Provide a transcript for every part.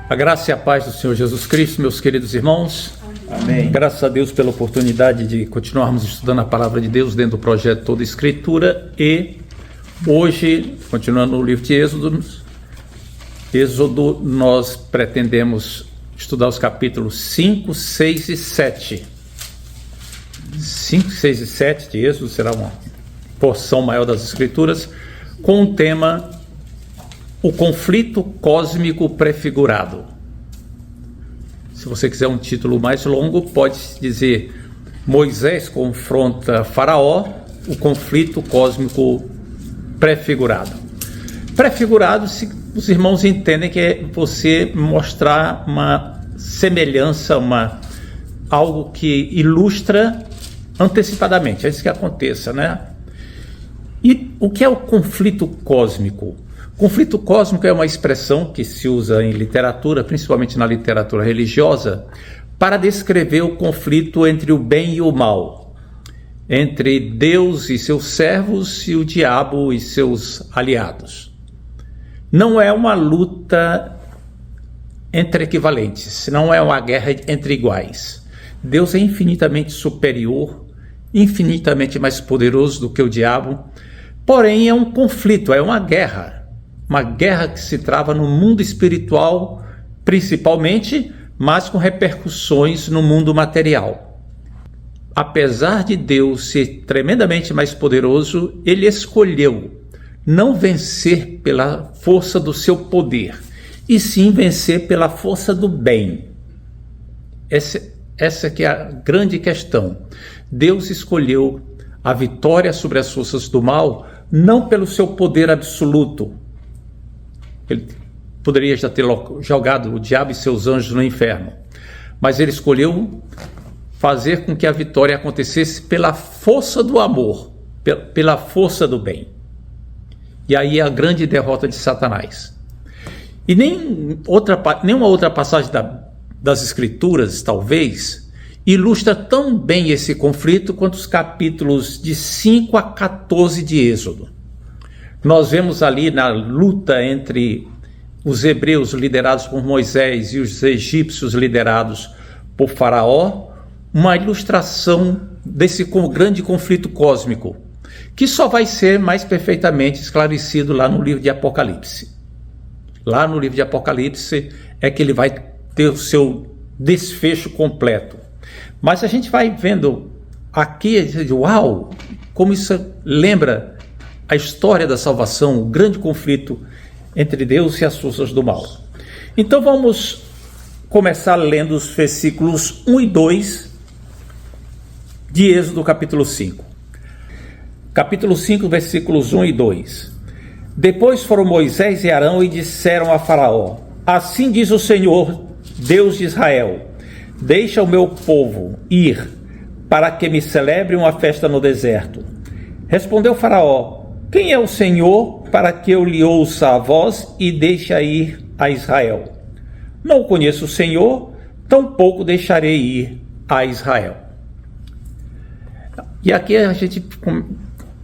A graça e a paz do Senhor Jesus Cristo, meus queridos irmãos. Amém. Graças a Deus pela oportunidade de continuarmos estudando a palavra de Deus dentro do projeto Toda Escritura. E hoje, continuando no livro de Êxodo, nós pretendemos estudar os capítulos 5, 6 e 7. 5, 6 e 7 de Êxodo será uma porção maior das Escrituras, com o tema o conflito cósmico prefigurado. Se você quiser um título mais longo, pode dizer Moisés confronta Faraó, o conflito cósmico prefigurado. Prefigurado, se os irmãos entendem que é você mostrar uma semelhança, algo que ilustra antecipadamente, antes que aconteça, né? E o que é o conflito cósmico? Conflito cósmico é uma expressão que se usa em literatura, principalmente na literatura religiosa, para descrever o conflito entre o bem e o mal, entre Deus e seus servos e o diabo e seus aliados. Não é uma luta entre equivalentes, não é uma guerra entre iguais. Deus é infinitamente superior, infinitamente mais poderoso do que o diabo, porém é um conflito, é uma guerra que se trava no mundo espiritual principalmente, mas com repercussões no mundo material. Apesar de Deus ser tremendamente mais poderoso, ele escolheu não vencer pela força do seu poder, e sim vencer pela força do bem. Essa que é a grande questão. Deus escolheu a vitória sobre as forças do mal não pelo seu poder absoluto. Ele poderia já ter jogado o diabo e seus anjos no inferno, mas ele escolheu fazer com que a vitória acontecesse pela força do amor, pela força do bem. E aí a grande derrota de Satanás. E nenhuma outra passagem das Escrituras, talvez, ilustra tão bem esse conflito quanto os capítulos de 5 a 14 de Êxodo. Nós vemos ali na luta entre os hebreus liderados por Moisés e os egípcios liderados por Faraó, uma ilustração desse grande conflito cósmico, que só vai ser mais perfeitamente esclarecido lá no livro de Apocalipse. Lá no livro de Apocalipse é que ele vai ter o seu desfecho completo. Mas a gente vai vendo aqui, uau, como isso lembra a história da salvação, o grande conflito entre Deus e as forças do mal. Então vamos começar lendo os versículos 1 e 2 de Êxodo capítulo 5. Capítulo 5, versículos 1 e 2. Depois foram Moisés e Arão e disseram a Faraó: assim diz o Senhor, Deus de Israel, deixa o meu povo ir, para que me celebre uma festa no deserto. Respondeu Faraó: quem é o Senhor para que eu lhe ouça a voz e deixe ir a Israel? Não conheço o Senhor, tampouco deixarei ir a Israel. E aqui a gente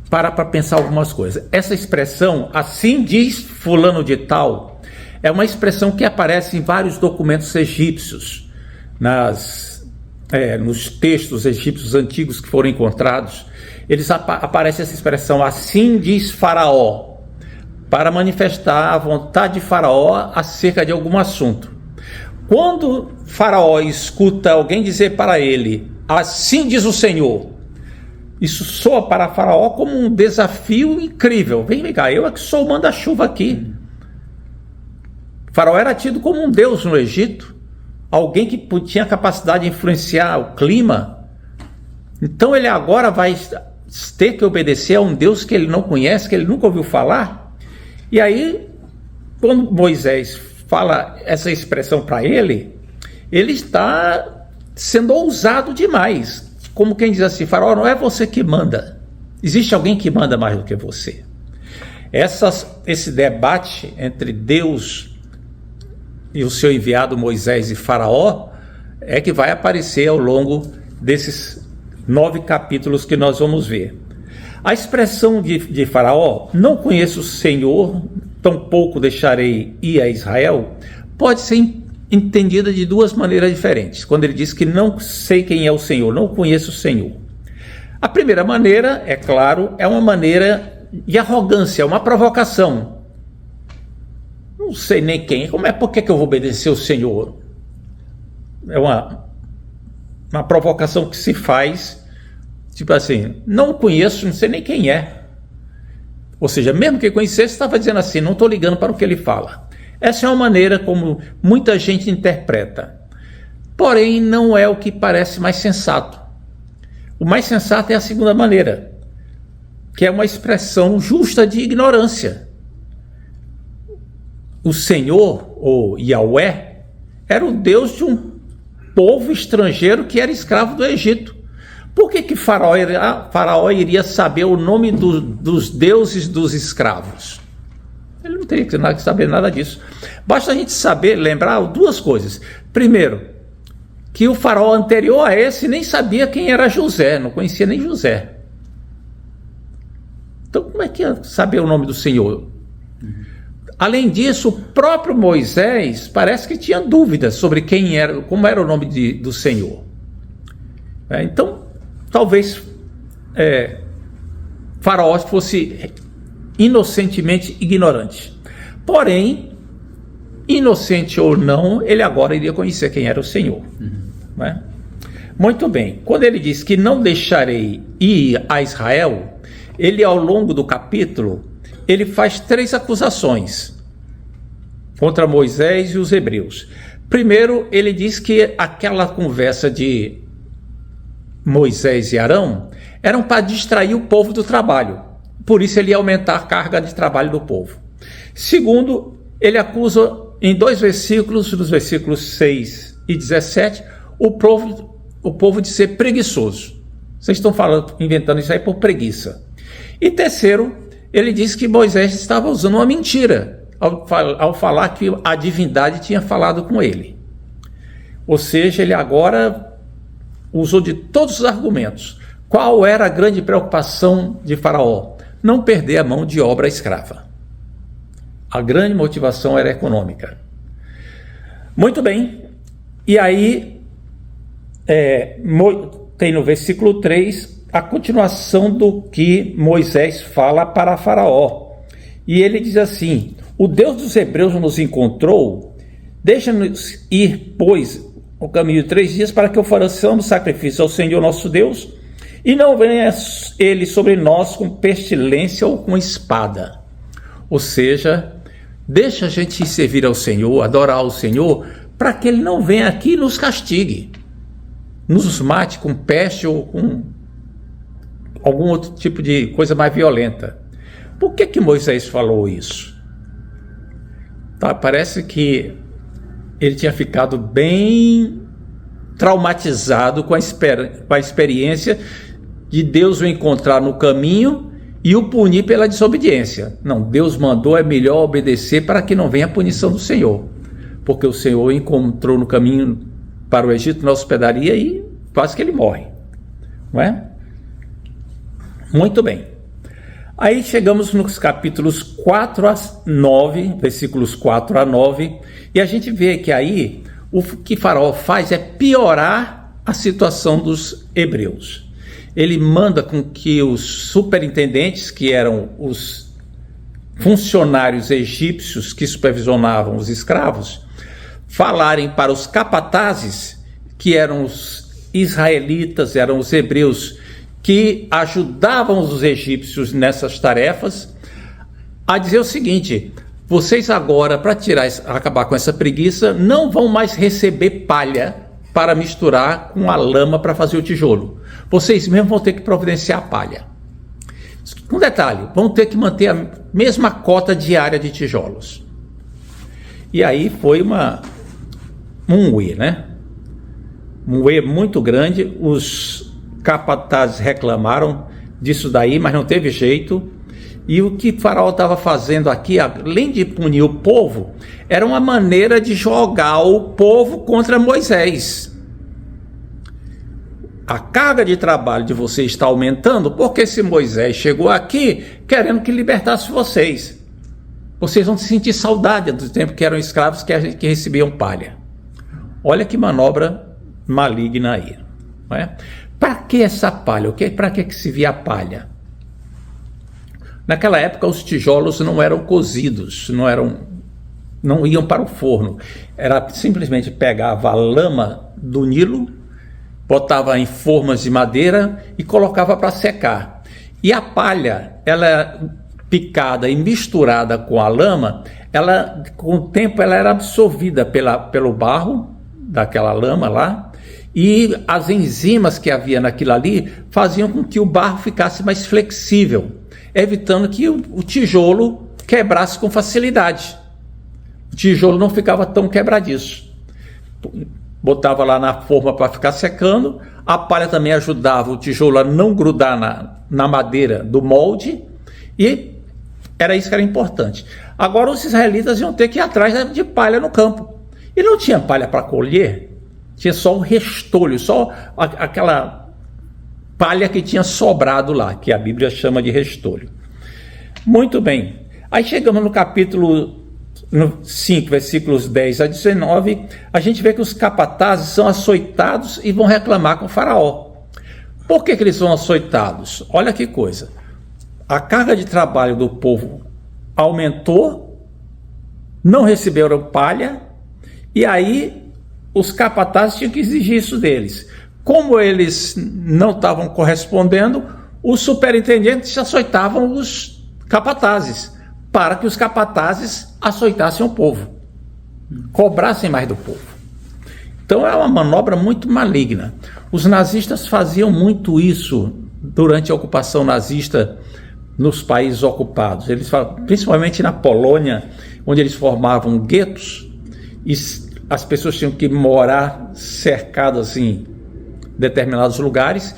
para pensar algumas coisas. Essa expressão, assim diz fulano de tal, é uma expressão que aparece em vários documentos egípcios, nos textos egípcios antigos que foram encontrados. Aparece essa expressão, assim diz Faraó, para manifestar a vontade de Faraó acerca de algum assunto. Quando Faraó escuta alguém dizer para ele, assim diz o Senhor, isso soa para Faraó como um desafio incrível. Vem cá, eu é que sou o manda-chuva aqui. Faraó era tido como um deus no Egito, alguém que tinha capacidade de influenciar o clima. Então ele agora vai ter que obedecer a um Deus que ele não conhece, que ele nunca ouviu falar. E aí, quando Moisés fala essa expressão para ele, ele está sendo ousado demais. Como quem diz assim, Faraó, não é você que manda. Existe alguém que manda mais do que você. Esse debate entre Deus e o seu enviado Moisés e Faraó é que vai aparecer ao longo desses 9 capítulos que nós vamos ver. A expressão de Faraó, não conheço o Senhor, tampouco deixarei ir a Israel, pode ser entendida de duas maneiras diferentes. Quando ele diz que não sei quem é o Senhor, não conheço o Senhor. A primeira maneira, é claro, é uma maneira de arrogância, uma provocação. Não sei nem quem, por que eu vou obedecer o Senhor? É uma provocação que se faz, tipo assim, não conheço, não sei nem quem é. Ou seja, mesmo que conhecesse, estava dizendo assim, não estou ligando para o que ele fala. Essa é uma maneira como muita gente interpreta. Porém, não é o que parece mais sensato. O mais sensato é a segunda maneira, que é uma expressão justa de ignorância. O Senhor, ou Yahweh, era o Deus de um povo estrangeiro que era escravo do Egito. Por que Faraó iria saber o nome dos deuses dos escravos? Ele não teria que saber nada disso. Basta a gente saber, lembrar duas coisas. Primeiro, que o faraó anterior a esse nem sabia quem era José, não conhecia nem José. Então, como é que ia saber o nome do Senhor? Além disso, o próprio Moisés parece que tinha dúvidas sobre quem era, como era o nome do Senhor. Então, talvez Faraó fosse inocentemente ignorante. Porém, inocente ou não, ele agora iria conhecer quem era o Senhor. Não é? Muito bem. Quando ele diz que não deixarei ir a Israel, ele, ao longo do capítulo, ele faz 3 acusações contra Moisés e os hebreus. Primeiro, ele diz que aquela conversa de Moisés e Arão eram para distrair o povo do trabalho. Por isso ele ia aumentar a carga de trabalho do povo. Segundo, ele acusa em 2 versículos, nos versículos 6 e 17, o povo de ser preguiçoso. Vocês estão inventando isso aí por preguiça. E terceiro, ele diz que Moisés estava usando uma mentira ao falar que a divindade tinha falado com ele. Ou seja, ele agora usou de todos os argumentos. Qual era a grande preocupação de Faraó? Não perder a mão de obra escrava. A grande motivação era econômica. Muito bem. E aí, tem no versículo 3 a continuação do que Moisés fala para Faraó. E ele diz assim: o Deus dos hebreus nos encontrou, deixa-nos ir, pois, o caminho de 3 dias para que ofereçamos sacrifício ao Senhor nosso Deus, e não venha ele sobre nós com pestilência ou com espada. Ou seja, deixa a gente servir ao Senhor, adorar ao Senhor, para que ele não venha aqui e nos castigue, nos mate com peste ou com algum outro tipo de coisa mais violenta. Por que Moisés falou isso? Parece que ele tinha ficado bem traumatizado com a experiência de Deus o encontrar no caminho e o punir pela desobediência. Não, Deus mandou, é melhor obedecer para que não venha a punição do Senhor. Porque o Senhor o encontrou no caminho para o Egito, na hospedaria, e quase que ele morre. Não é? Muito bem. Aí chegamos nos capítulos 4 a 9, versículos 4 a 9, e a gente vê que aí o que Faraó faz é piorar a situação dos hebreus. Ele manda com que os superintendentes, que eram os funcionários egípcios que supervisionavam os escravos, falarem para os capatazes, que eram os israelitas, eram os hebreus que ajudavam os egípcios nessas tarefas, a dizer o seguinte: vocês agora, para acabar com essa preguiça, não vão mais receber palha para misturar com a lama para fazer o tijolo. Vocês mesmos vão ter que providenciar a palha. Um detalhe, vão ter que manter a mesma cota diária de tijolos. E aí foi um erro, né? Um erro muito grande. Os capatazes reclamaram disso daí, mas não teve jeito. E o que Faraó estava fazendo aqui, além de punir o povo, era uma maneira de jogar o povo contra Moisés. A carga de trabalho de vocês está aumentando, porque se Moisés chegou aqui querendo que libertasse vocês. Vocês vão sentir saudade do tempo que eram escravos que recebiam palha. Olha que manobra maligna aí, não é? Para que essa palha? Para que se via a palha? Naquela época os tijolos não eram cozidos, não iam para o forno. Era simplesmente pegava a lama do Nilo, botava em formas de madeira e colocava para secar. E a palha, ela picada e misturada com a lama, ela, com o tempo ela era absorvida pelo barro daquela lama lá, e as enzimas que havia naquilo ali faziam com que o barro ficasse mais flexível, evitando que o tijolo quebrasse com facilidade. O tijolo não ficava tão quebradiço. Botava lá na forma para ficar secando. A palha também ajudava o tijolo a não grudar na madeira do molde, e era isso que era importante. Agora os israelitas iam ter que ir atrás de palha no campo, e não tinha palha para colher, tinha só o restolho, só aquela palha que tinha sobrado lá, que a Bíblia chama de restolho. Muito bem, aí chegamos no capítulo 5, versículos 10 a 19, a gente vê que os capatazes são açoitados e vão reclamar com o faraó. Por que eles são açoitados? Olha que coisa, a carga de trabalho do povo aumentou, não receberam palha, e aí os capatazes tinham que exigir isso deles. Como eles não estavam correspondendo, os superintendentes açoitavam os capatazes, para que os capatazes açoitassem o povo, cobrassem mais do povo. Então é uma manobra muito maligna. Os nazistas faziam muito isso durante a ocupação nazista nos países ocupados. Eles, principalmente na Polônia, onde eles formavam guetos, e as pessoas tinham que morar cercadas em determinados lugares,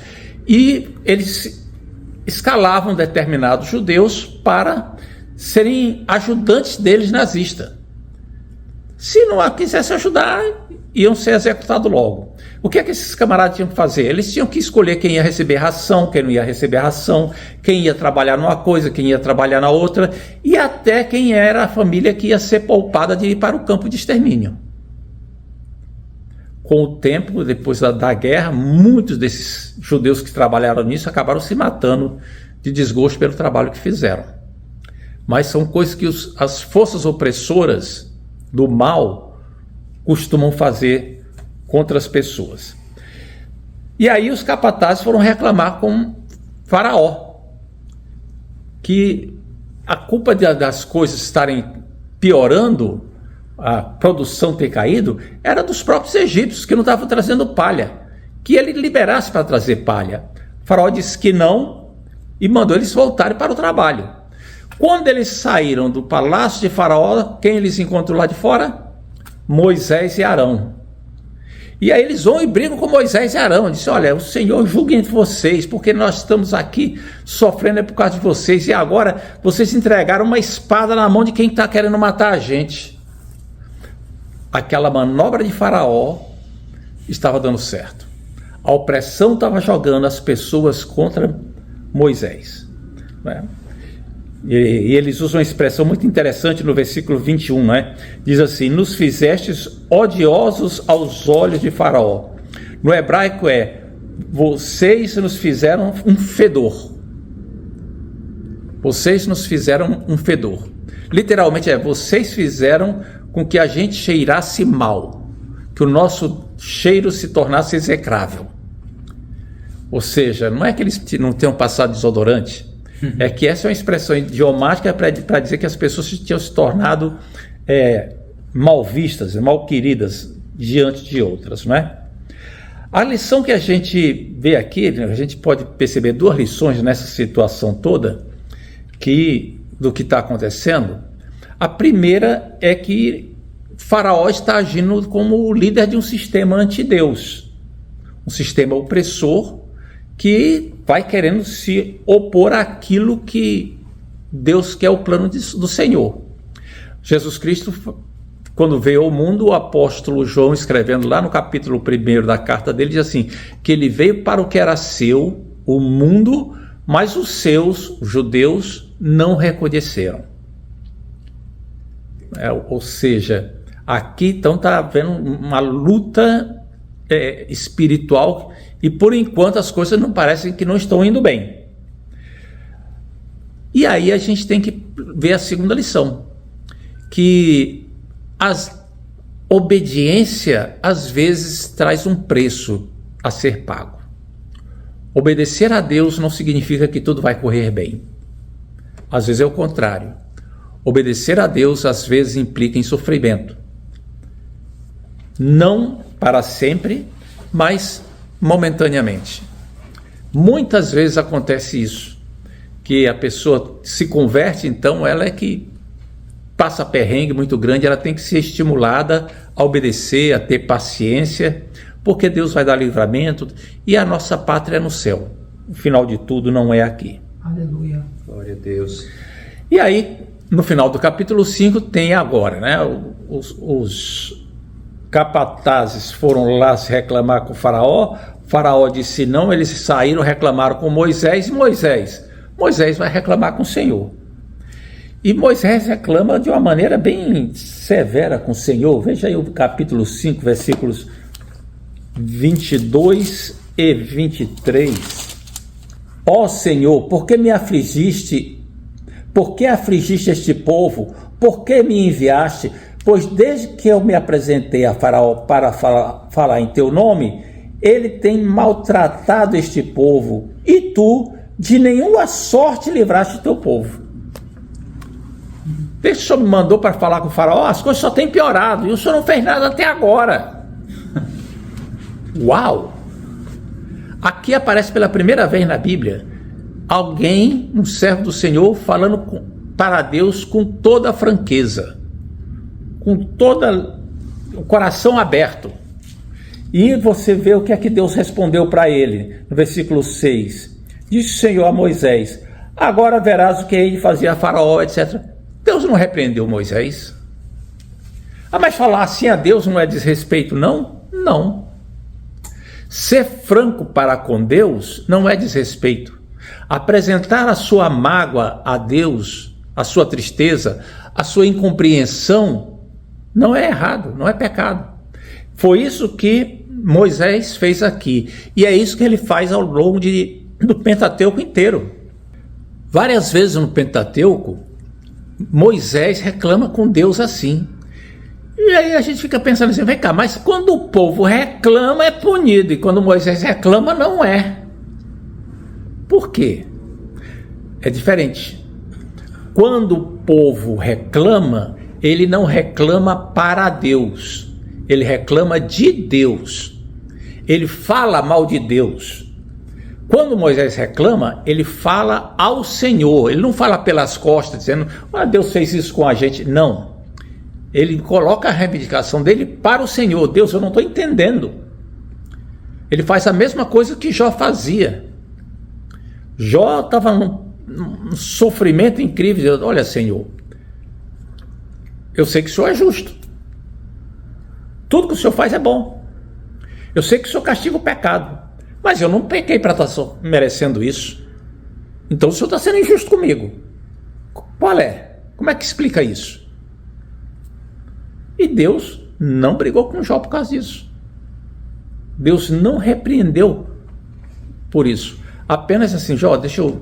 e eles escalavam determinados judeus para serem ajudantes deles nazistas. Se não quisesse ajudar, iam ser executados logo. O que é que esses camaradas tinham que fazer? Eles tinham que escolher quem ia receber ração, quem não ia receber ração, quem ia trabalhar numa coisa, quem ia trabalhar na outra, e até quem era a família que ia ser poupada de ir para o campo de extermínio. Com o tempo, depois da guerra, muitos desses judeus que trabalharam nisso acabaram se matando de desgosto pelo trabalho que fizeram. Mas são coisas que as forças opressoras do mal costumam fazer contra as pessoas. E aí os capatazes foram reclamar com Faraó, que a culpa das coisas estarem piorando, a produção ter caído, era dos próprios egípcios, que não estavam trazendo palha, que ele liberasse para trazer palha. O Faraó disse que não e mandou eles voltarem para o trabalho. Quando eles saíram do palácio de Faraó, quem eles encontram lá de fora? Moisés e Arão. E aí eles vão e brigam com Moisés e Arão. Dizem: olha, o Senhor julgue entre vocês, porque nós estamos aqui sofrendo por causa de vocês, e agora vocês entregaram uma espada na mão de quem está querendo matar a gente. Aquela manobra de Faraó estava dando certo. A opressão estava jogando as pessoas contra Moisés, né? E eles usam uma expressão muito interessante no versículo 21, né? Diz assim: nos fizestes odiosos aos olhos de Faraó. No hebraico vocês nos fizeram um fedor. Vocês nos fizeram um fedor. Literalmente vocês fizeram com que a gente cheirasse mal, que o nosso cheiro se tornasse execrável. Ou seja, não é que eles não tenham passado desodorante, é que essa é uma expressão idiomática para dizer que as pessoas tinham se tornado mal vistas, mal queridas diante de outras, não é? A lição que a gente vê aqui, a gente pode perceber duas lições nessa situação toda, do que está acontecendo. A primeira é que Faraó está agindo como o líder de um sistema anti-Deus, um sistema opressor, que vai querendo se opor àquilo que Deus quer, o plano do Senhor. Jesus Cristo, quando veio ao mundo, o apóstolo João, escrevendo lá no capítulo 1 da carta dele, diz assim, que ele veio para o que era seu, o mundo, mas os seus, os judeus, não reconheceram. Ou seja, Aqui então está havendo uma luta espiritual e por enquanto as coisas não parecem que não estão indo bem. E aí a gente tem que ver a segunda lição, que a obediência às vezes traz um preço a ser pago. Obedecer a Deus não significa que tudo vai correr bem. Às vezes é o contrário. Obedecer a Deus às vezes implica em sofrimento. Não para sempre, mas momentaneamente. Muitas vezes acontece isso, que a pessoa se converte, então ela é que passa perrengue muito grande, ela tem que ser estimulada a obedecer, a ter paciência, porque Deus vai dar livramento e a nossa pátria é no céu. O final de tudo não é aqui. Aleluia. Glória a Deus. E aí, no final do capítulo 5, tem agora, né? Os capatazes foram lá se reclamar com o faraó. O faraó disse não, eles saíram, reclamaram com Moisés. E Moisés vai reclamar com o Senhor. E Moisés reclama de uma maneira bem severa com o Senhor. Veja aí o capítulo 5, versículos 22 e 23. Ó Senhor, por que me afligiste? Por que afligiste este povo? Por que me enviaste? Pois desde que eu me apresentei a Faraó para falar em teu nome, ele tem maltratado este povo, e tu de nenhuma sorte livraste teu povo. Desde que o Senhor me mandou para falar com o Faraó, as coisas só têm piorado, e o Senhor não fez nada até agora. Uau! Aqui aparece pela primeira vez na Bíblia alguém, um servo do Senhor, falando para Deus com toda a franqueza, com todo o coração aberto. E você vê o que é que Deus respondeu para ele, no versículo 6. Disse o Senhor a Moisés: agora verás o que hei de fazer a Faraó, etc. Deus não repreendeu Moisés. Mas falar assim a Deus não é desrespeito, não? Não. Ser franco para com Deus não é desrespeito. Apresentar a sua mágoa a Deus, a sua tristeza, a sua incompreensão, não é errado, não é pecado. Foi isso que Moisés fez aqui. E é isso que ele faz ao longo do Pentateuco inteiro. Várias vezes no Pentateuco, Moisés reclama com Deus assim. E aí a gente fica pensando assim, vem cá, mas quando o povo reclama é punido, e quando Moisés reclama não é. Por quê? É diferente. Quando o povo reclama, ele não reclama para Deus, ele reclama de Deus. Ele fala mal de Deus. Quando Moisés reclama, ele fala ao Senhor, ele não fala pelas costas, dizendo, Deus fez isso com a gente. Não. Ele coloca a reivindicação dele para o Senhor. Deus, eu não estou entendendo. Ele faz a mesma coisa que Jó fazia. Jó estava num sofrimento incrível, dizendo, olha, Senhor, eu sei que o Senhor é justo. Tudo que o Senhor faz é bom. Eu sei que o Senhor castiga o pecado, mas eu não pequei para estar merecendo isso. Então o Senhor está sendo injusto comigo. Qual é? Como é que explica isso? E Deus não brigou com Jó por causa disso. Deus não repreendeu por isso. Apenas assim, Jó, deixa eu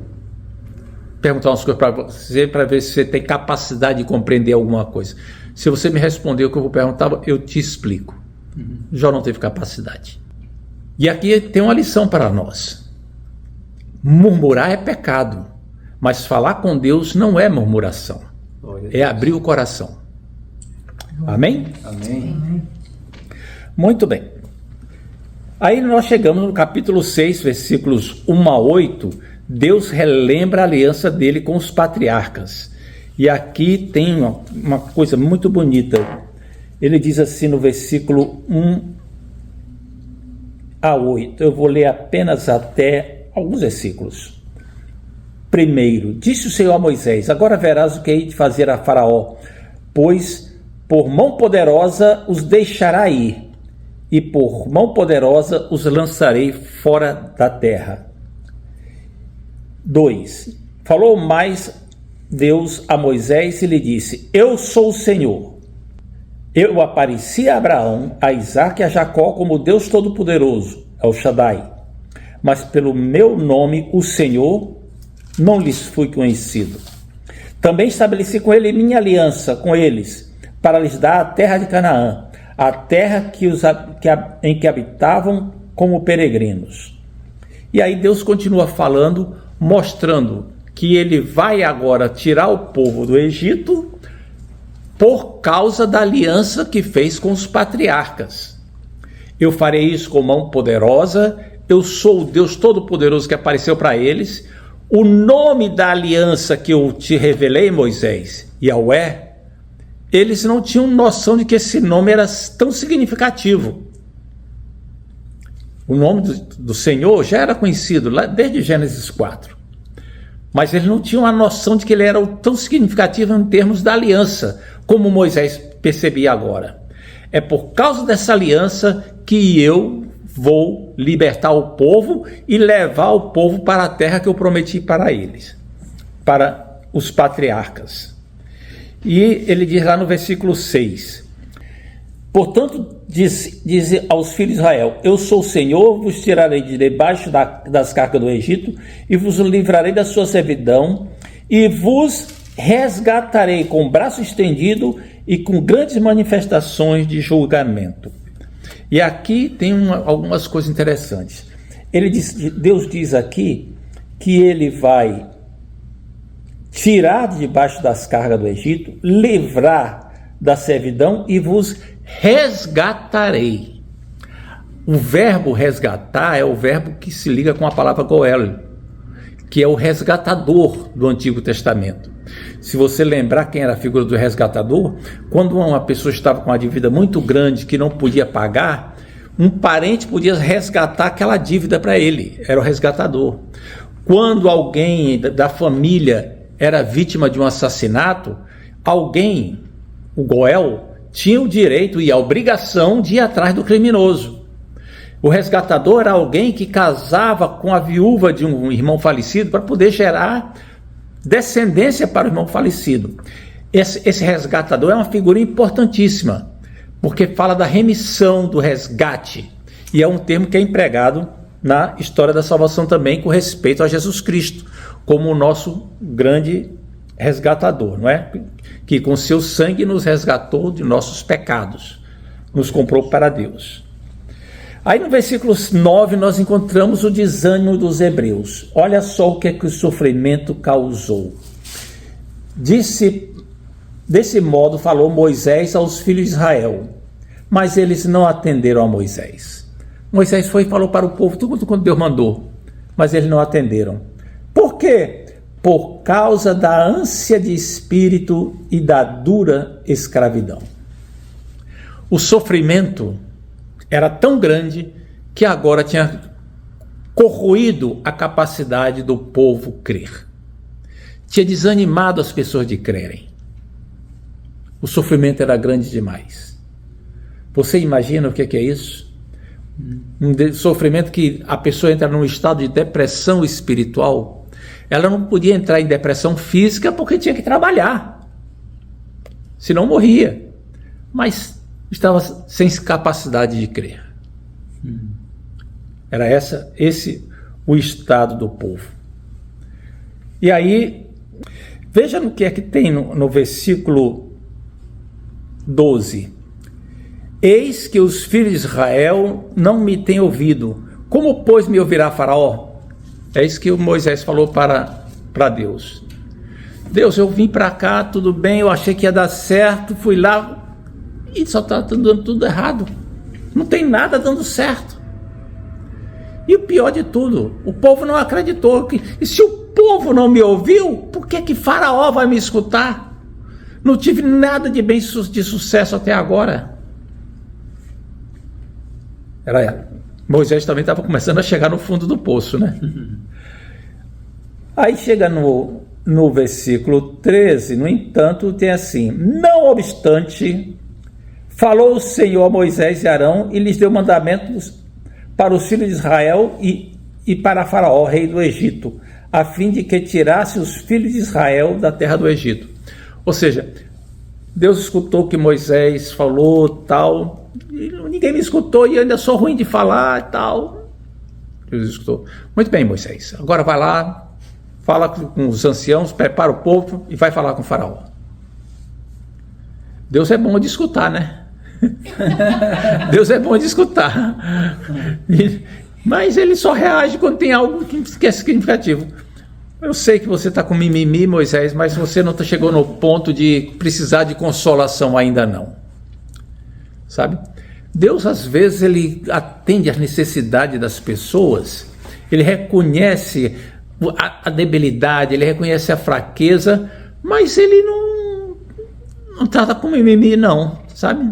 perguntar umas coisas para você, para ver se você tem capacidade de compreender alguma coisa. Se você me responder o que eu vou perguntar, eu te explico. Jó não teve capacidade. E aqui tem uma lição para nós. Murmurar é pecado, mas falar com Deus não é murmuração. É abrir o coração. Amém? Amém. Muito bem. Aí nós chegamos no capítulo 6, versículos 1 a 8. Deus relembra a aliança dele com os patriarcas. E aqui tem uma coisa muito bonita. Ele diz assim no versículo 1 a 8. Eu vou ler apenas até alguns versículos. Primeiro, disse o Senhor a Moisés: agora verás o que hei de fazer a Faraó, pois por mão poderosa os deixará ir, e por mão poderosa os lançarei fora da terra. 2. Falou mais Deus a Moisés e lhe disse: eu sou o Senhor. Eu apareci a Abraão, a Isaque e a Jacó como Deus Todo-Poderoso, El Shaddai. Mas pelo meu nome, o Senhor, não lhes fui conhecido. Também estabeleci com ele minha aliança com eles, para lhes dar a terra de Canaã, a terra em que habitavam como peregrinos. E aí Deus continua falando, mostrando que ele vai agora tirar o povo do Egito por causa da aliança que fez com os patriarcas. Eu farei isso com mão poderosa, eu sou o Deus Todo-Poderoso que apareceu para eles. O nome da aliança que eu te revelei, Moisés, Yahweh, eles não tinham noção de que esse nome era tão significativo. O nome do Senhor já era conhecido lá desde Gênesis 4. Mas eles não tinham a noção de que ele era tão significativo em termos da aliança, como Moisés percebia agora. É por causa dessa aliança que eu vou libertar o povo e levar o povo para a terra que eu prometi para eles, para os patriarcas. E ele diz lá no versículo 6, portanto, diz aos filhos de Israel, eu sou o Senhor, vos tirarei de debaixo das cargas do Egito, e vos livrarei da sua servidão, e vos resgatarei com o braço estendido e com grandes manifestações de julgamento. E aqui tem algumas coisas interessantes. Deus diz aqui que ele vai tirar de debaixo das cargas do Egito, livrar da servidão e vos resgatarei. O verbo resgatar é o verbo que se liga com a palavra Goel, que é o resgatador do Antigo Testamento. Se você lembrar quem era a figura do resgatador, quando uma pessoa estava com uma dívida muito grande que não podia pagar, um parente podia resgatar aquela dívida para ele, era o resgatador. Quando alguém da família era vítima de um assassinato, alguém, o Goel, tinha o direito e a obrigação de ir atrás do criminoso. O resgatador era alguém que casava com a viúva de um irmão falecido para poder gerar descendência para o irmão falecido. Esse resgatador é uma figura importantíssima, porque fala da remissão, do resgate, e é um termo que é empregado na história da salvação também com respeito a Jesus Cristo, como o nosso grande resgatador, não é? Que com seu sangue nos resgatou de nossos pecados, nos comprou para Deus. Aí no versículo 9 nós encontramos o desânimo dos hebreus. Olha só o que é que o sofrimento causou. Desse modo falou Moisés aos filhos de Israel, mas eles não atenderam a Moisés. Moisés foi e falou para o povo tudo quanto Deus mandou, mas eles não atenderam. Por quê? Por causa da ânsia de espírito e da dura escravidão. O sofrimento era tão grande que agora tinha corroído a capacidade do povo crer. Tinha desanimado as pessoas de crerem. O sofrimento era grande demais. Você imagina o que é isso? Um sofrimento que a pessoa entra num estado de depressão espiritual. Ela não podia entrar em depressão física porque tinha que trabalhar, senão morria. Mas estava sem capacidade de crer. Era esse o estado do povo. E aí, veja no que é que tem no versículo 12. Eis que os filhos de Israel não me têm ouvido. Como, pois, me ouvirá Faraó? É isso que o Moisés falou para Deus. Deus, eu vim para cá, tudo bem, eu achei que ia dar certo, fui lá e só está dando tudo errado. Não tem nada dando certo. E o pior de tudo, o povo não acreditou. E se o povo não me ouviu, por que Faraó vai me escutar? Não tive nada de sucesso até agora. Moisés também estava começando a chegar no fundo do poço, né? Aí chega no versículo 13, no entanto, tem assim: não obstante, falou o Senhor a Moisés e Arão e lhes deu mandamentos para os filhos de Israel e para Faraó, rei do Egito, a fim de que tirasse os filhos de Israel da terra do Egito. Ou seja, Deus escutou o que Moisés falou, tal. E ninguém me escutou e eu ainda sou ruim de falar e tal. Deus escutou. Muito bem, Moisés. Agora vai lá, fala com os anciãos, prepara o povo e vai falar com o faraó. Deus é bom de escutar, né? Deus é bom de escutar. Mas ele só reage quando tem algo que é significativo. Eu sei que você está com mimimi, Moisés, mas você não chegou no ponto de precisar de consolação ainda não. Sabe? Deus, às vezes, ele atende às necessidades das pessoas, ele reconhece a debilidade, ele reconhece a fraqueza, mas ele não trata com mimimi não, sabe?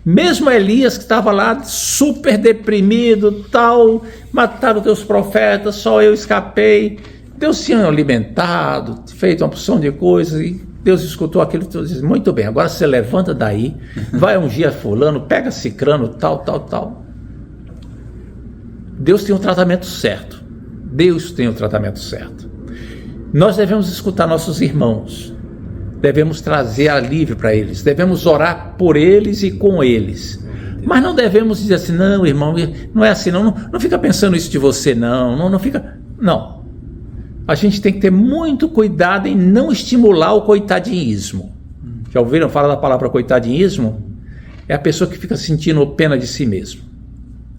Mesmo Elias, que estava lá super deprimido, tal, mataram teus profetas, só eu escapei. Deus tinha alimentado, feito uma porção de coisas, e Deus escutou aquilo e disse, muito bem, agora você levanta daí, vai ungir a fulano, pega cicrano, tal. Deus tem um tratamento certo. Deus tem um tratamento certo. Nós devemos escutar nossos irmãos, devemos trazer alívio para eles, devemos orar por eles e com eles. Mas não devemos dizer assim, não, irmão, não é assim, não fica pensando isso de você, não fica, não. A gente tem que ter muito cuidado em não estimular o coitadinhismo. Já ouviram falar da palavra coitadinhismo? É a pessoa que fica sentindo pena de si mesmo.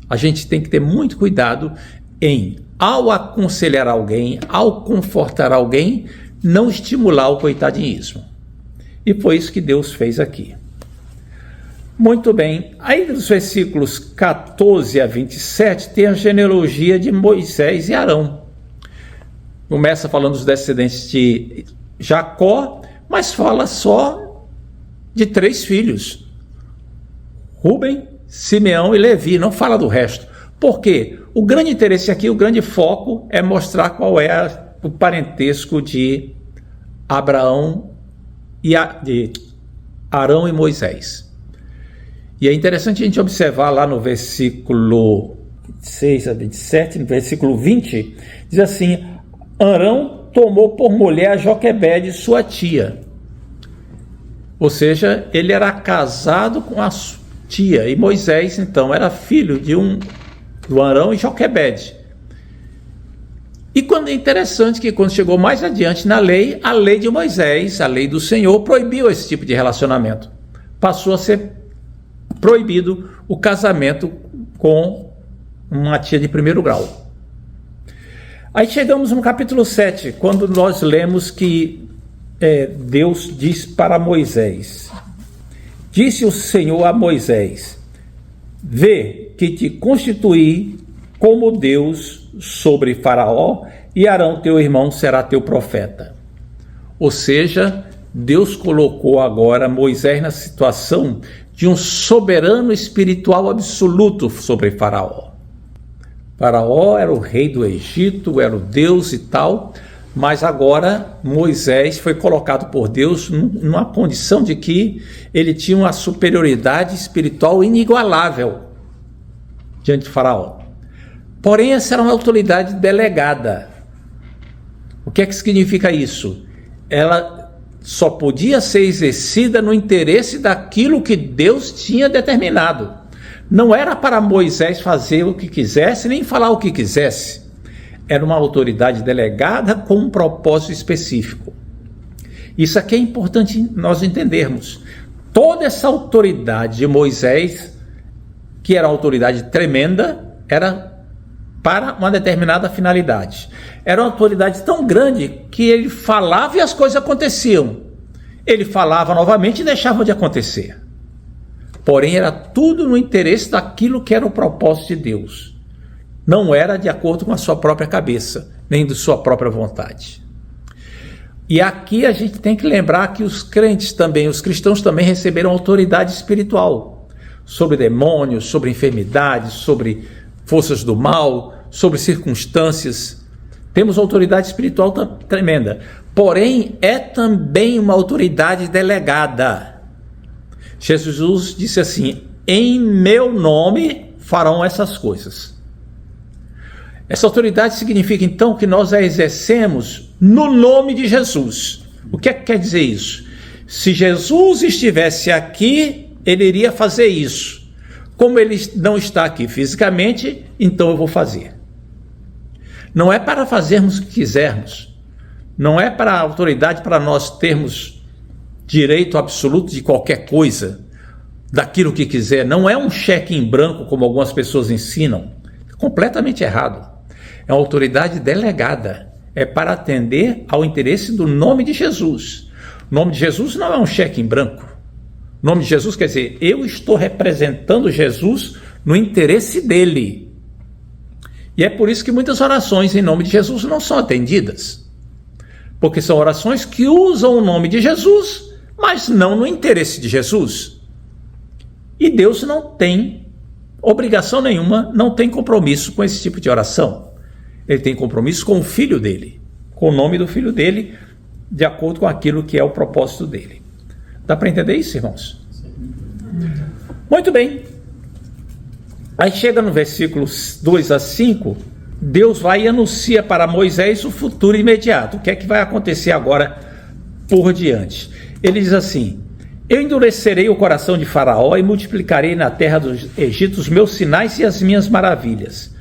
A gente tem que ter muito cuidado em, ao aconselhar alguém, ao confortar alguém, não estimular o coitadinhismo. E foi isso que Deus fez aqui. Muito bem, aí dos versículos 14 a 27 tem a genealogia de Moisés e Arão. Começa falando dos descendentes de Jacó, mas fala só de 3 filhos, Rúben, Simeão e Levi, não fala do resto. Por quê? O grande interesse aqui, o grande foco é mostrar qual é o parentesco de Abraão e de Arão e Moisés. E é interessante a gente observar lá no versículo 6 a 27, no versículo 20, diz assim, Arão tomou por mulher a Joquebede, sua tia. Ou seja, ele era casado com a tia, e Moisés, então, era filho do Arão e Joquebede. E é interessante que quando chegou mais adiante na lei, a lei de Moisés, a lei do Senhor, proibiu esse tipo de relacionamento. Passou a ser proibido o casamento com uma tia de primeiro grau. Aí chegamos no capítulo 7, quando nós lemos que Deus diz para Moisés, disse o Senhor a Moisés, vê que te constituí como Deus sobre Faraó, e Arão teu irmão será teu profeta. Ou seja, Deus colocou agora Moisés na situação de um soberano espiritual absoluto sobre Faraó. Faraó era o rei do Egito, era o Deus e tal, mas agora Moisés foi colocado por Deus numa condição de que ele tinha uma superioridade espiritual inigualável diante de Faraó. Porém, essa era uma autoridade delegada. O que é que significa isso? Ela só podia ser exercida no interesse daquilo que Deus tinha determinado. Não era para Moisés fazer o que quisesse, nem falar o que quisesse. Era uma autoridade delegada com um propósito específico. Isso aqui é importante nós entendermos. Toda essa autoridade de Moisés, que era uma autoridade tremenda, era para uma determinada finalidade. Era uma autoridade tão grande que ele falava e as coisas aconteciam. Ele falava novamente e deixava de acontecer. Porém, era tudo no interesse daquilo que era o propósito de Deus. Não era de acordo com a sua própria cabeça, nem de sua própria vontade. E aqui a gente tem que lembrar que os crentes também, os cristãos também receberam autoridade espiritual sobre demônios, sobre enfermidades, sobre forças do mal, sobre circunstâncias. Temos autoridade espiritual tremenda. Porém, é também uma autoridade delegada. Jesus disse assim, em meu nome farão essas coisas. Essa autoridade significa então que nós a exercemos no nome de Jesus. O que é que quer dizer isso? Se Jesus estivesse aqui, ele iria fazer isso. Como ele não está aqui fisicamente, então eu vou fazer. Não é para fazermos o que quisermos. Não é para a autoridade, para nós termos direito absoluto de qualquer coisa, daquilo que quiser. Não é um cheque em branco, como algumas pessoas ensinam. Completamente errado. É uma autoridade delegada. É para atender ao interesse do nome de Jesus. O nome de Jesus não é um cheque em branco. O nome de Jesus quer dizer, eu estou representando Jesus no interesse dele. E é por isso que muitas orações em nome de Jesus não são atendidas. Porque são orações que usam o nome de Jesus, mas não no interesse de Jesus. E Deus não tem obrigação nenhuma, não tem compromisso com esse tipo de oração. Ele tem compromisso com o filho dele, com o nome do filho dele, de acordo com aquilo que é o propósito dele. Dá para entender isso, irmãos? Muito bem. Aí chega no versículos 2 a 5, Deus vai e anuncia para Moisés o futuro imediato. O que é que vai acontecer agora por diante? Ele diz assim: eu endurecerei o coração de Faraó e multiplicarei na terra dos Egito os meus sinais e as minhas maravilhas.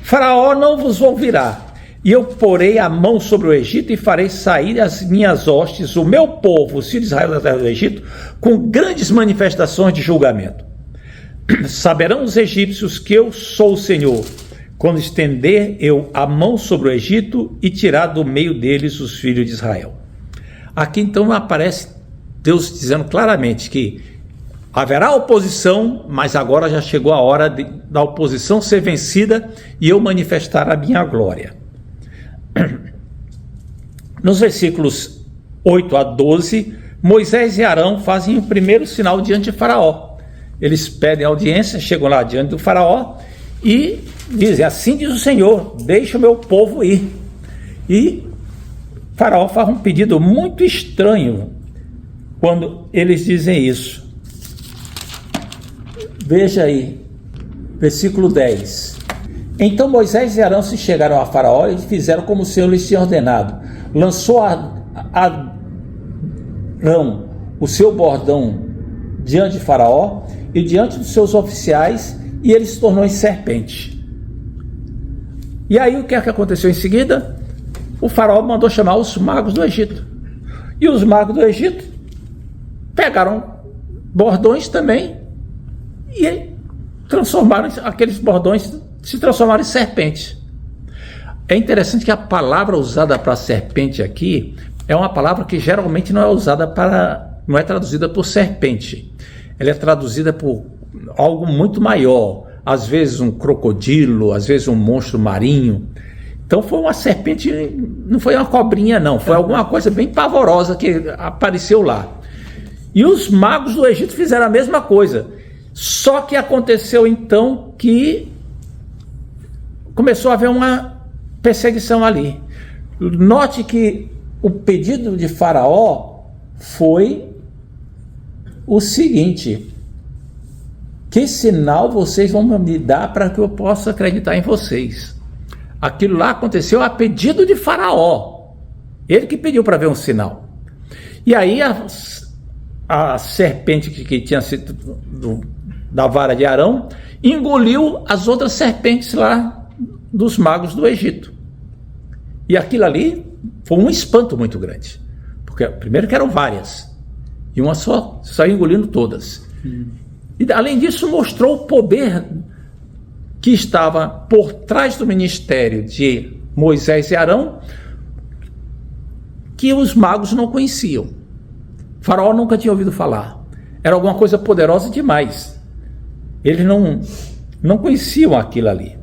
Faraó não vos ouvirá, e eu porei a mão sobre o Egito e farei sair as minhas hostes, o meu povo, os filhos de Israel da terra do Egito, com grandes manifestações de julgamento. Saberão os egípcios que eu sou o Senhor, quando estender eu a mão sobre o Egito e tirar do meio deles os filhos de Israel. Aqui então aparece Deus dizendo claramente que haverá oposição, mas agora já chegou a hora da oposição ser vencida e eu manifestar a minha glória. Nos versículos 8 a 12, Moisés e Arão fazem o primeiro sinal diante de Faraó. Eles pedem audiência, chegam lá diante do Faraó e dizem: assim diz o Senhor, deixa o meu povo ir. E Faraó faz um pedido muito estranho quando eles dizem isso. Veja aí, versículo 10. Então Moisés e Arão se chegaram a Faraó e fizeram como o Senhor lhes tinha ordenado. Lançou Arão o seu bordão diante de Faraó e diante dos seus oficiais, e ele se tornou em serpente. E aí o que é que aconteceu em seguida? O Faraó mandou chamar os magos do Egito. E os magos do Egito pegaram bordões também e transformaram aqueles bordões, se transformaram em serpentes. É interessante que a palavra usada para serpente aqui é uma palavra que geralmente não é usada não é traduzida por serpente. Ela é traduzida por algo muito maior, às vezes um crocodilo, às vezes um monstro marinho. Então foi uma serpente, não foi uma cobrinha não, foi alguma coisa bem pavorosa que apareceu lá. E os magos do Egito fizeram a mesma coisa, só que aconteceu então que começou a haver uma perseguição ali. Note que o pedido de Faraó foi o seguinte: que sinal vocês vão me dar para que eu possa acreditar em vocês? Aquilo lá aconteceu a pedido de Faraó, ele que pediu para ver um sinal. E aí a serpente que tinha sido da vara de Arão engoliu as outras serpentes lá dos magos do Egito. E aquilo ali foi um espanto muito grande, porque primeiro que eram várias e uma só saiu engolindo todas. E além disso mostrou o poder que estava por trás do ministério de Moisés e Arão, que os magos não conheciam. Faraó nunca tinha ouvido falar. Era alguma coisa poderosa demais. Eles não conheciam aquilo ali.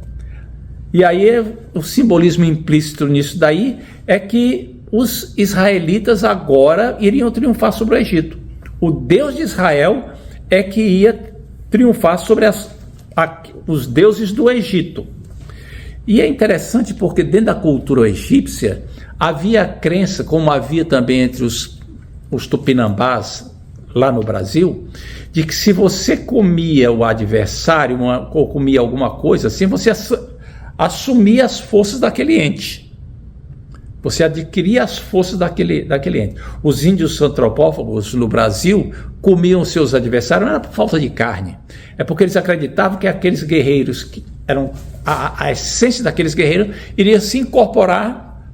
E aí o simbolismo implícito nisso daí é que os israelitas agora iriam triunfar sobre o Egito. O Deus de Israel é que ia triunfar sobre os deuses do Egito. E é interessante porque dentro da cultura egípcia havia a crença, como havia também entre os tupinambás lá no Brasil, de que se você comia o adversário ou comia alguma coisa assim, você assumia as forças daquele ente. Você adquiria as forças daquele ente. Os índios antropófagos no Brasil comiam seus adversários, não era por falta de carne, é porque eles acreditavam que aqueles guerreiros, que eram a essência daqueles guerreiros, iria se incorporar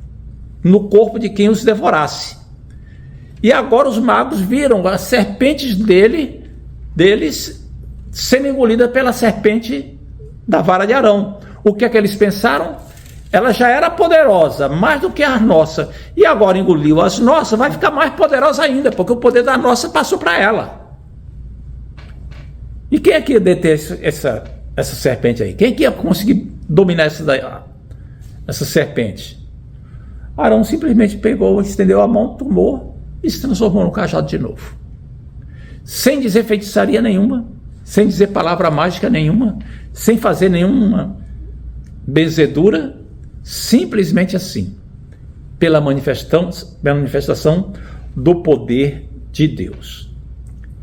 no corpo de quem os devorasse. E agora os magos viram as serpentes deles sendo engolidas pela serpente da vara de Arão. O que é que eles pensaram? Ela já era poderosa, mais do que a nossa, e agora engoliu as nossas, vai ficar mais poderosa ainda, porque o poder da nossa passou para ela. E quem é que ia deter essa serpente aí? Quem é que ia conseguir dominar essa serpente? Arão simplesmente pegou, estendeu a mão, tomou e se transformou no cajado de novo. Sem dizer feitiçaria nenhuma, sem dizer palavra mágica nenhuma, sem fazer nenhuma benzedura, simplesmente assim, pela manifestação do poder de Deus.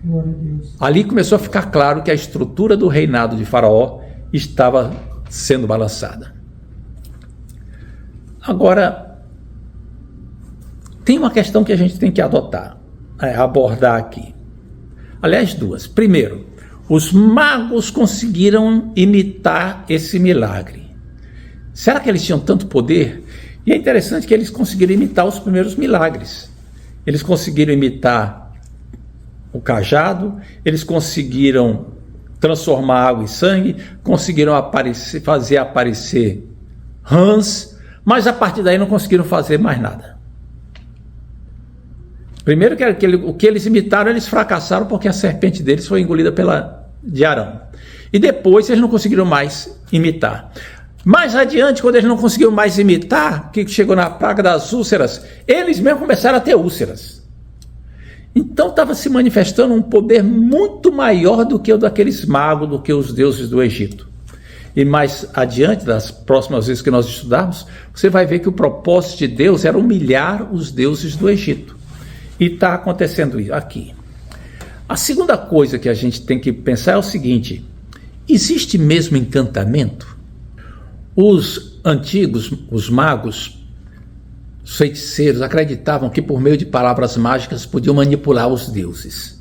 Glória a Deus. Ali começou a ficar claro que a estrutura do reinado de Faraó estava sendo balançada. Agora, tem uma questão que a gente tem que abordar aqui. Aliás, duas. Primeiro, os magos conseguiram imitar esse milagre. Será que eles tinham tanto poder? E é interessante que eles conseguiram imitar os primeiros milagres. Eles conseguiram imitar o cajado, eles conseguiram transformar água em sangue, conseguiram fazer aparecer rãs, mas a partir daí não conseguiram fazer mais nada. Primeiro o que eles imitaram, eles fracassaram porque a serpente deles foi engolida de Arão. E depois eles não conseguiram mais imitar. Mais adiante, quando eles não conseguiram mais imitar, que chegou na praga das úlceras, eles mesmos começaram a ter úlceras. Então estava se manifestando um poder muito maior do que o daqueles magos, do que os deuses do Egito. E mais adiante, das próximas vezes que nós estudarmos, você vai ver que o propósito de Deus era humilhar os deuses do Egito. E está acontecendo isso aqui. A segunda coisa que a gente tem que pensar é o seguinte: existe mesmo encantamento? Os antigos, os magos, os feiticeiros, acreditavam que por meio de palavras mágicas podiam manipular os deuses.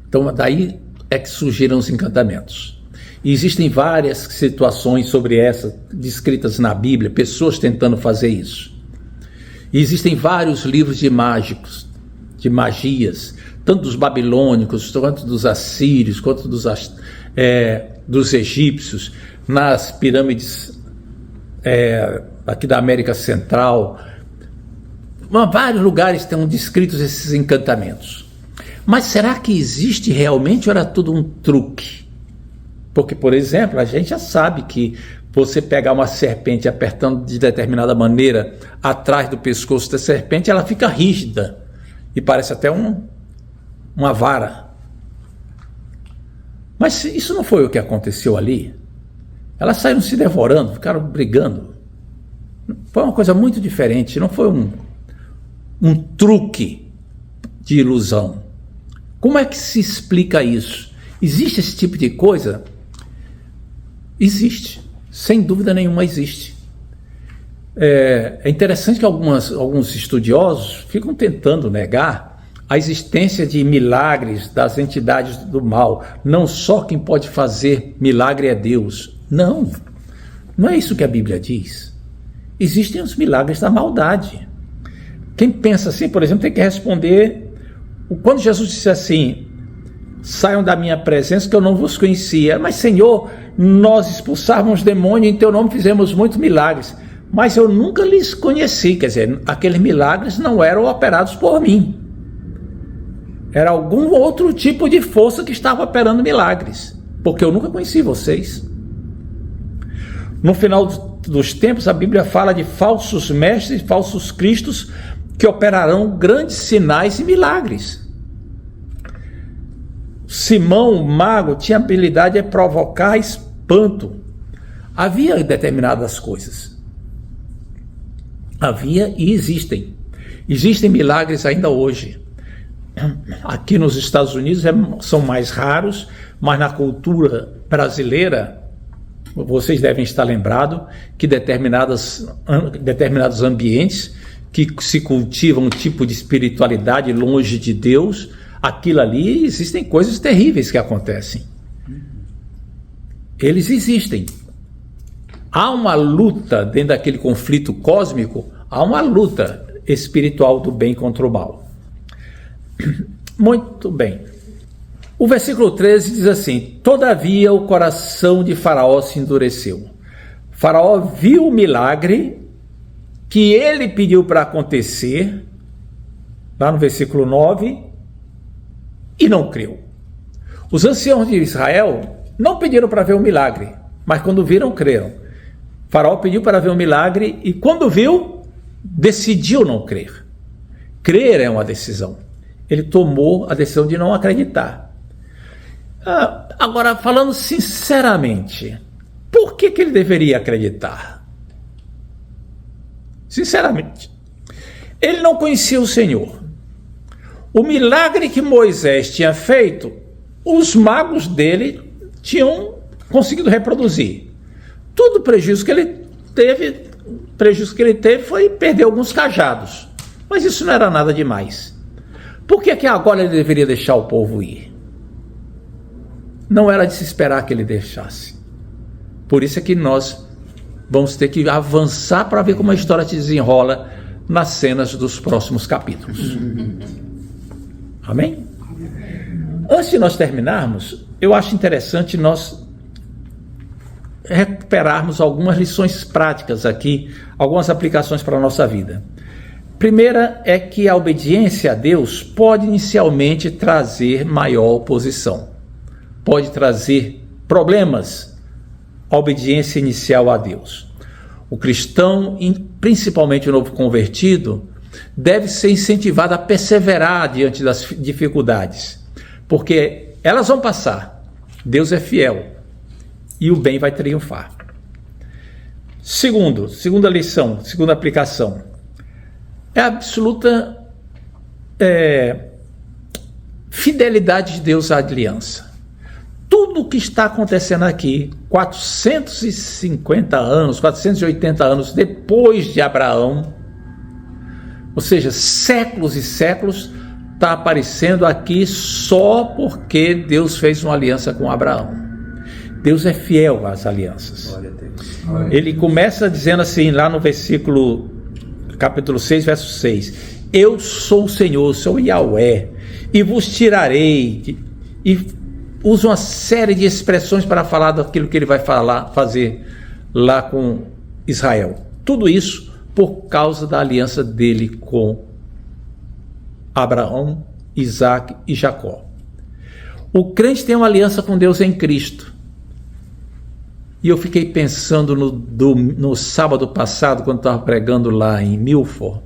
Então daí é que surgiram os encantamentos. E existem várias situações sobre essa, descritas na Bíblia, pessoas tentando fazer isso. E existem vários livros de mágicos, de magias, tanto dos babilônicos, quanto dos assírios, quanto dos egípcios, nas pirâmides aqui da América Central. Vários lugares estão descritos esses encantamentos. Mas será que existe realmente ou era tudo um truque? Porque, por exemplo, a gente já sabe que você pegar uma serpente apertando de determinada maneira atrás do pescoço da serpente, ela fica rígida e parece até uma vara. Mas isso não foi o que aconteceu ali. Elas saíram se devorando, ficaram brigando. Foi uma coisa muito diferente, não foi um truque de ilusão. Como é que se explica isso? Existe esse tipo de coisa? Existe, sem dúvida nenhuma existe. É interessante que alguns estudiosos ficam tentando negar a existência de milagres das entidades do mal. Não só quem pode fazer milagre é Deus. Não é isso que a Bíblia diz. Existem os milagres da maldade. Quem pensa assim, por exemplo, tem que responder, quando Jesus disse assim: saiam da minha presença que eu não vos conhecia. Mas Senhor, nós expulsávamos demônio, em teu nome fizemos muitos milagres, mas eu nunca lhes conheci. Quer dizer, aqueles milagres não eram operados por mim. Era algum outro tipo de força que estava operando milagres, porque eu nunca conheci vocês. No final dos tempos, a Bíblia fala de falsos mestres, falsos cristos, que operarão grandes sinais e milagres. Simão, o mago, tinha habilidade de provocar espanto. Havia determinadas coisas. Havia e existem. Existem milagres ainda hoje. Aqui nos Estados Unidos são mais raros, mas na cultura brasileira Vocês devem estar lembrados que determinados ambientes que se cultivam um tipo de espiritualidade longe de Deus, aquilo ali, existem coisas terríveis que acontecem. Eles existem. Há uma luta dentro daquele conflito cósmico, há uma luta espiritual do bem contra o mal. Muito bem. O versículo 13 diz assim: todavia o coração de Faraó se endureceu. Faraó viu o milagre que ele pediu para acontecer, lá no versículo 9, e não creu. Os anciãos de Israel não pediram para ver o milagre, mas quando viram, creram. Faraó pediu para ver o milagre e quando viu, decidiu não crer. Crer é uma decisão. Ele tomou a decisão de não acreditar. Agora, falando sinceramente, por que ele deveria acreditar? Sinceramente, ele não conhecia o Senhor. O milagre que Moisés tinha feito, os magos dele tinham conseguido reproduzir. Todo o prejuízo que ele teve foi perder alguns cajados. Mas isso não era nada demais. Por que agora ele deveria deixar o povo ir? Não era de se esperar que ele deixasse. Por isso é que nós vamos ter que avançar para ver como a história se desenrola nas cenas dos próximos capítulos. Amém? Antes de nós terminarmos, eu acho interessante nós recuperarmos algumas lições práticas aqui, algumas aplicações para a nossa vida. Primeira é que a obediência a Deus pode inicialmente trazer maior oposição, pode trazer problemas. A obediência inicial a Deus. O cristão, principalmente o novo convertido, deve ser incentivado a perseverar diante das dificuldades, porque elas vão passar. Deus é fiel e o bem vai triunfar. Segunda lição, segunda aplicação, é a absoluta fidelidade de Deus à aliança. Tudo o que está acontecendo aqui, 450 anos, 480 anos depois de Abraão, ou seja, séculos e séculos, está aparecendo aqui só porque Deus fez uma aliança com Abraão. Deus é fiel às alianças. Glória a Deus. Ele começa dizendo assim, lá no versículo, capítulo 6, verso 6, eu sou o Senhor, sou Yahweh, e vos tirarei, e usa uma série de expressões para falar daquilo que ele vai fazer lá com Israel. Tudo isso por causa da aliança dele com Abraão, Isaac e Jacó. O crente tem uma aliança com Deus em Cristo. E eu fiquei pensando no sábado passado, quando estava pregando lá em Milford,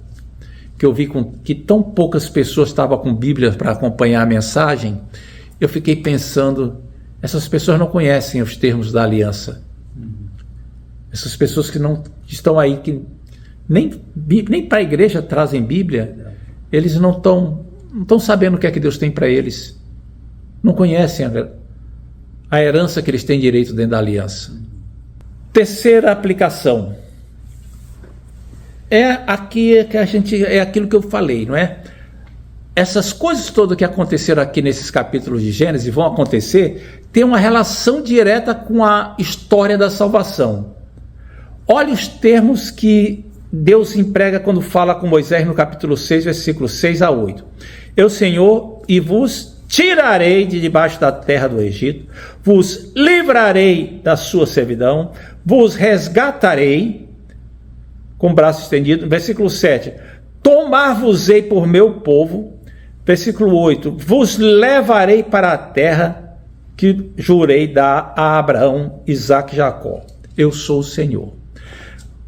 que eu vi que tão poucas pessoas estavam com Bíblia para acompanhar a mensagem. Eu fiquei pensando, essas pessoas não conhecem os termos da aliança. Essas pessoas que não estão aí, que nem para a igreja trazem Bíblia, eles não estão sabendo o que é que Deus tem para eles. Não conhecem a herança que eles têm direito dentro da aliança. Terceira aplicação. É aquilo que eu falei, não é? Essas coisas todas que aconteceram aqui nesses capítulos de Gênesis vão acontecer, tem uma relação direta com a história da salvação. Olha os termos que Deus emprega quando fala com Moisés no capítulo 6, versículos 6 a 8. Eu, Senhor, e vos tirarei de debaixo da terra do Egito, vos livrarei da sua servidão, vos resgatarei, com o braço estendido. Versículo 7, tomar-vos-ei por meu povo. Versículo 8, vos levarei para a terra que jurei dar a Abraão, Isaac e Jacó. Eu sou o Senhor.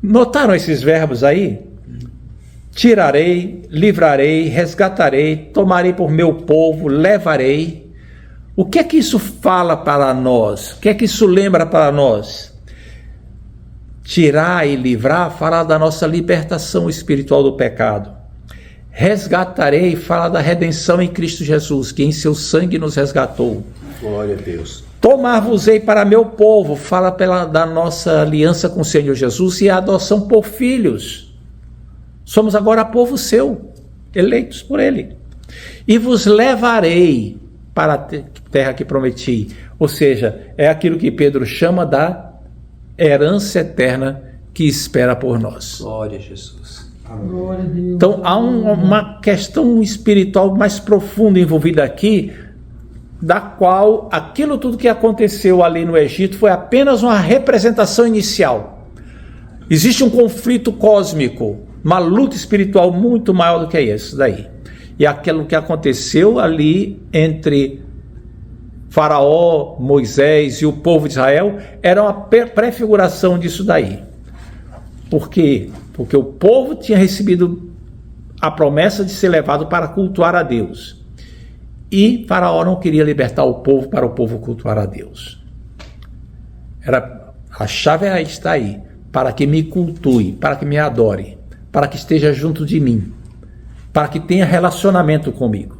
Notaram esses verbos aí? Tirarei, livrarei, resgatarei, tomarei por meu povo, levarei. O que é que isso fala para nós? O que é que isso lembra para nós? Tirar e livrar fala da nossa libertação espiritual do pecado. Resgatarei fala da redenção em Cristo Jesus, que em seu sangue nos resgatou. Glória a Deus. Tomar-vos-ei para meu povo, fala da nossa aliança com o Senhor Jesus e a adoção por filhos. Somos agora povo seu, eleitos por ele. E vos levarei para a terra que prometi. Ou seja, é aquilo que Pedro chama da herança eterna que espera por nós. Glória a Jesus. Glória a Deus. Então há uma questão espiritual mais profunda envolvida aqui, da qual aquilo tudo que aconteceu ali no Egito foi apenas uma representação inicial. Existe um conflito cósmico, uma luta espiritual muito maior do que isso daí. E aquilo que aconteceu ali entre Faraó, Moisés e o povo de Israel era uma prefiguração disso daí. Por quê? Porque o povo tinha recebido a promessa de ser levado para cultuar a Deus. E Faraó não queria libertar o povo para o povo cultuar a Deus. A chave está aí, para que me cultue, para que me adore, para que esteja junto de mim, para que tenha relacionamento comigo.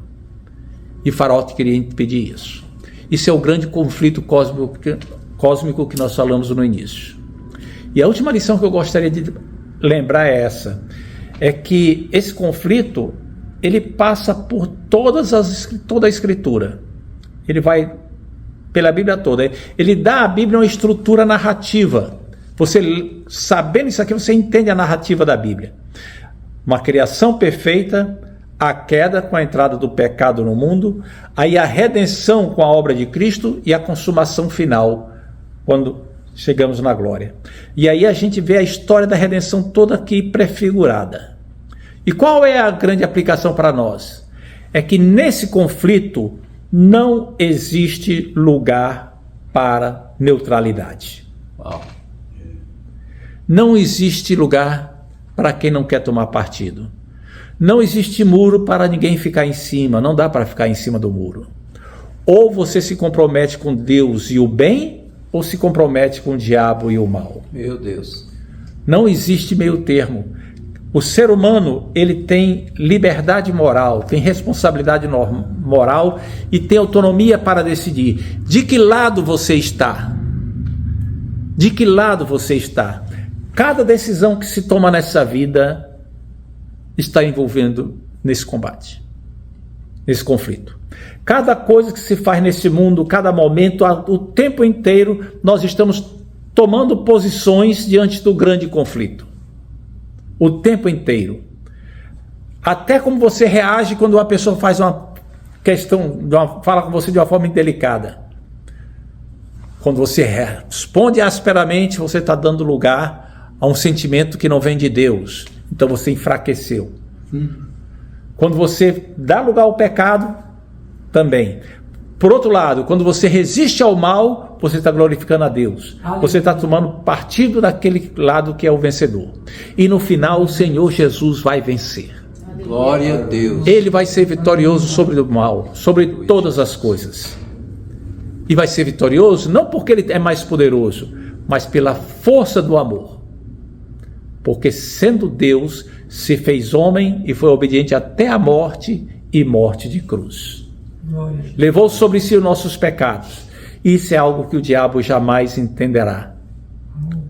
E Faraó queria impedir isso. Isso é o grande conflito cósmico que nós falamos no início. E a última lição que eu gostaria de lembrar é essa, é que esse conflito, ele passa por toda a Escritura. Ele vai pela Bíblia toda. Ele dá à Bíblia uma estrutura narrativa. Você, sabendo isso aqui, você entende a narrativa da Bíblia. Uma criação perfeita, a queda com a entrada do pecado no mundo, aí a redenção com a obra de Cristo e a consumação final, quando chegamos na glória. E aí a gente vê a história da redenção toda aqui prefigurada. E qual é a grande aplicação para nós? É que nesse conflito não existe lugar para neutralidade. Uau. Não existe lugar para quem não quer tomar partido. Não existe muro para ninguém ficar em cima. Não dá para ficar em cima do muro. Ou você se compromete com Deus e o bem, ou se compromete com o diabo e o mal. Meu Deus. Não existe meio termo. O ser humano, ele tem liberdade moral, tem responsabilidade moral e tem autonomia para decidir de que lado você está. De que lado você está. Cada decisão que se toma nessa vida está envolvendo nesse combate, nesse conflito. Cada coisa que se faz nesse mundo, cada momento, o tempo inteiro, nós estamos tomando posições diante do grande conflito. O tempo inteiro. Até como você reage quando uma pessoa faz uma questão, fala com você de uma forma indelicada. Quando você responde asperamente, você está dando lugar a um sentimento que não vem de Deus. Então você enfraqueceu. Quando você dá lugar ao pecado, também. Por outro lado, quando você resiste ao mal, você está glorificando a Deus. Você está tomando partido daquele lado que é o vencedor. E no final, o Senhor Jesus vai vencer. Glória a Deus. Ele vai ser vitorioso sobre o mal, sobre todas as coisas. E vai ser vitorioso não porque ele é mais poderoso, mas pela força do amor. Porque sendo Deus, se fez homem e foi obediente até a morte e morte de cruz. Levou sobre si os nossos pecados. Isso é algo que o diabo jamais entenderá.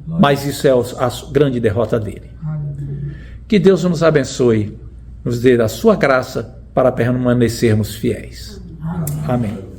Mas isso é a grande derrota dele. Que Deus nos abençoe, nos dê a sua graça para permanecermos fiéis. Amém.